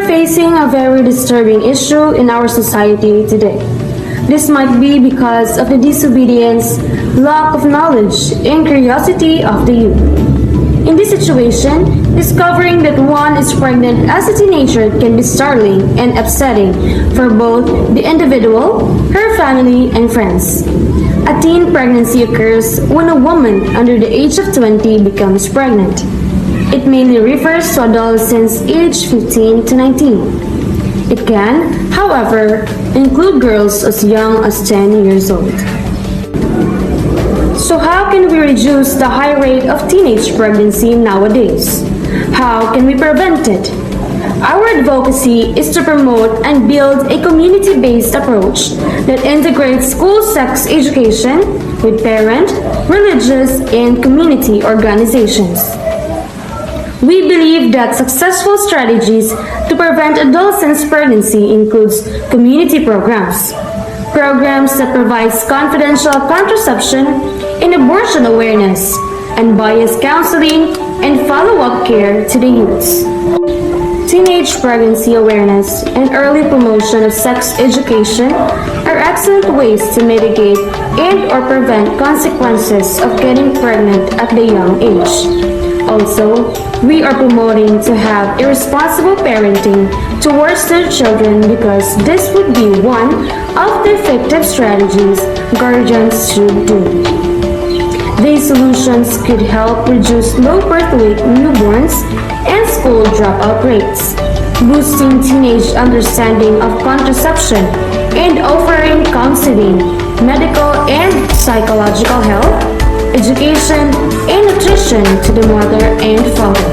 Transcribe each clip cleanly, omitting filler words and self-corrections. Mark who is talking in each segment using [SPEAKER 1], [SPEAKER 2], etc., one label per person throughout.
[SPEAKER 1] are facing a very disturbing issue in our society today. This might be because of the disobedience, lack of knowledge, and curiosity of the youth. In this situation, discovering that one is pregnant as a teenager can be startling and upsetting for both the individual, her family, and friends. A teen pregnancy occurs when a woman under the age of 20 becomes pregnant. It mainly refers to adolescents aged 15 to 19. It can, however, include girls as young as 10 years old. So how can we reduce the high rate of teenage pregnancy nowadays? How can we prevent it? Our advocacy is to promote and build a community-based approach that integrates school sex education with parent, religious, and community organizations. We believe that successful strategies to prevent adolescents' pregnancy includes community programs that provides confidential contraception and abortion awareness, unbiased counseling, and follow-up care to the youths. Teenage pregnancy awareness and early promotion of sex education are excellent ways to mitigate and or prevent consequences of getting pregnant at the young age. Also, we are promoting to have irresponsible parenting towards their children because this would be one of the effective strategies guardians should do. These solutions could help reduce low birth weight newborns and school dropout rates, boosting teenage understanding of contraception, and offering counseling, medical and psychological help, education, and nutrition to the mother and father.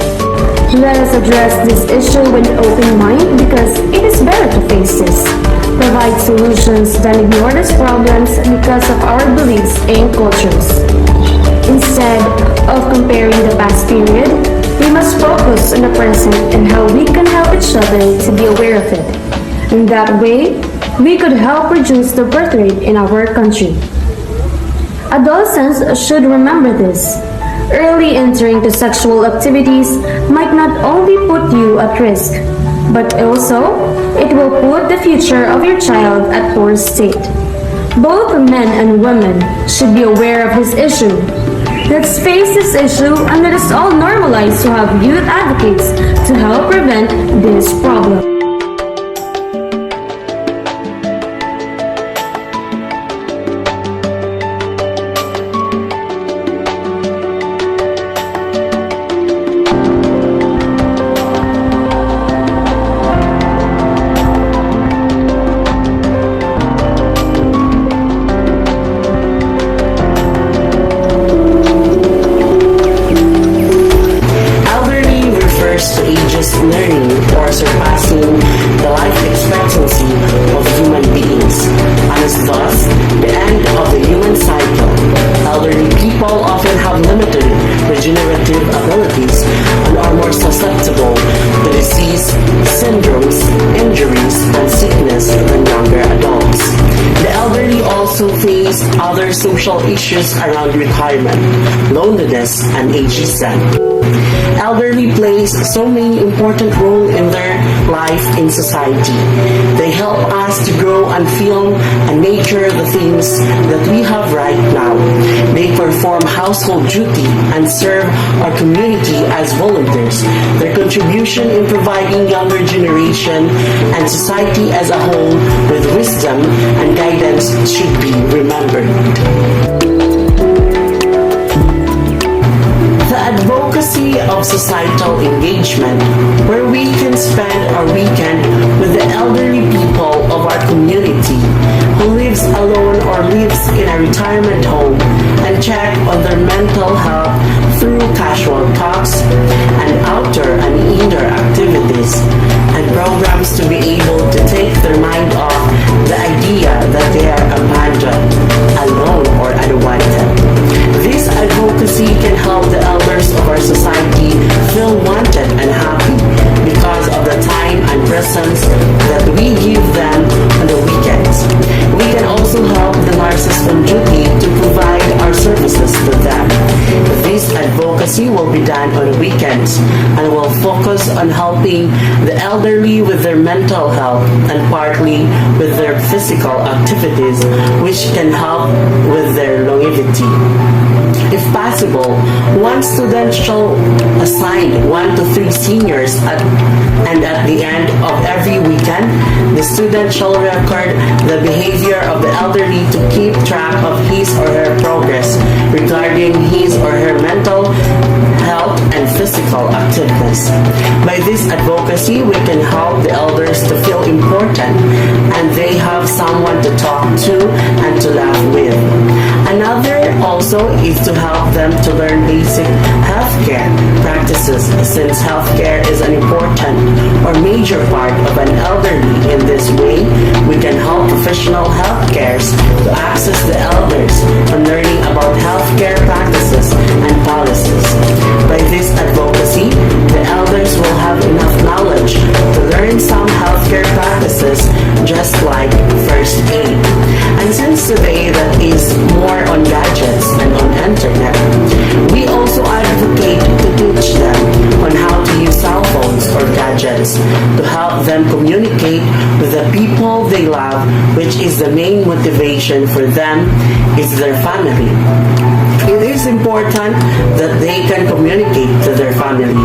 [SPEAKER 1] Let us address this issue with an open mind because it is better to face this, provide solutions than ignore these problems because of our beliefs and cultures. Instead of comparing the past period, we must focus on the present and how we can help each other to be aware of it. In that way, we could help reduce the birth rate in our country. Adolescents should remember this. Early entering to sexual activities might not only put you at risk, but also it will put the future of your child at poor state. Both men and women should be aware of this issue. Let's face this issue and let us all normalize to have youth advocates to help prevent this problem.
[SPEAKER 2] Learning or surpassing the life expectancy of human beings, and is thus the end of the human cycle. Elderly people often have limited regenerative abilities and are more susceptible to disease, syndromes, injuries, and sickness than younger adults. The elderly also face other social issues around retirement, loneliness, and ageism. Elderly plays so many important roles in their life in society. They help us to grow and feel and nurture the things that we have right now. They perform household duty and serve our community as volunteers. Their contribution in providing younger generation and society as a whole with wisdom and guidance should be remembered. The advocacy of societal engagement, where we can spend our weekend with the elderly people of our community who lives alone or lives in a retirement home, and check on their mental health through casual talks and outdoor and indoor activities and programs to be able to take their mind off the idea that they are abandoned, alone, or unwanted. This advocacy can help the elders of our society feel wanted and happy because of the time and presence that we give them on the weekends. We can also help the nurses on duty to provide our services to them. This advocacy will be done on the weekends and will focus focuses on helping the elderly with their mental health and partly with their physical activities, which can help with their longevity. If possible, one student shall assign 1 to 3 seniors and at the end of every weekend, the student shall record the behavior of the elderly to keep track of his or her progress regarding his or her mental health and physical activities. By this advocacy, we can help the elders to feel important and they have someone to talk to and to laugh with. Another also is to help them to learn basic healthcare practices, since healthcare is an important or major part of an elderly. In this way, we can help professional healthcares to access the elders on learning about healthcare practices and policies. By this advocacy, the elders will have enough knowledge to learn some healthcare practices, just like first aid. And since today that is more on gadgets and on internet, we also advocate to teach them on how to use cell phones or gadgets to help them communicate with the people they love, which is the main motivation for them is their family. It is important that they can communicate to their family.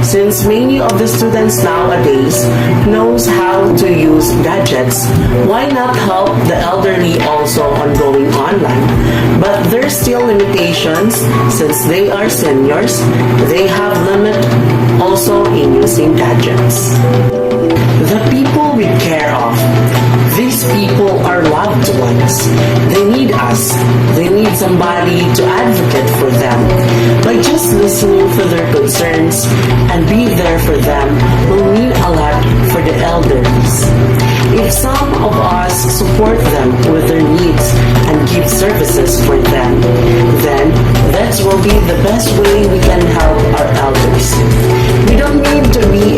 [SPEAKER 2] Since many of the students nowadays knows how to use gadgets, why not help the elderly also on going online? But there's still limitations since they are seniors. They have limit also in using gadgets. The people we care of, these people are loved ones. They need us. They need somebody to advocate for them. By just listening for their concerns and be there for them will mean a lot for the elders. If some of us support them with their needs and give services for them, then that will be the best way we can help our elders. We don't need to be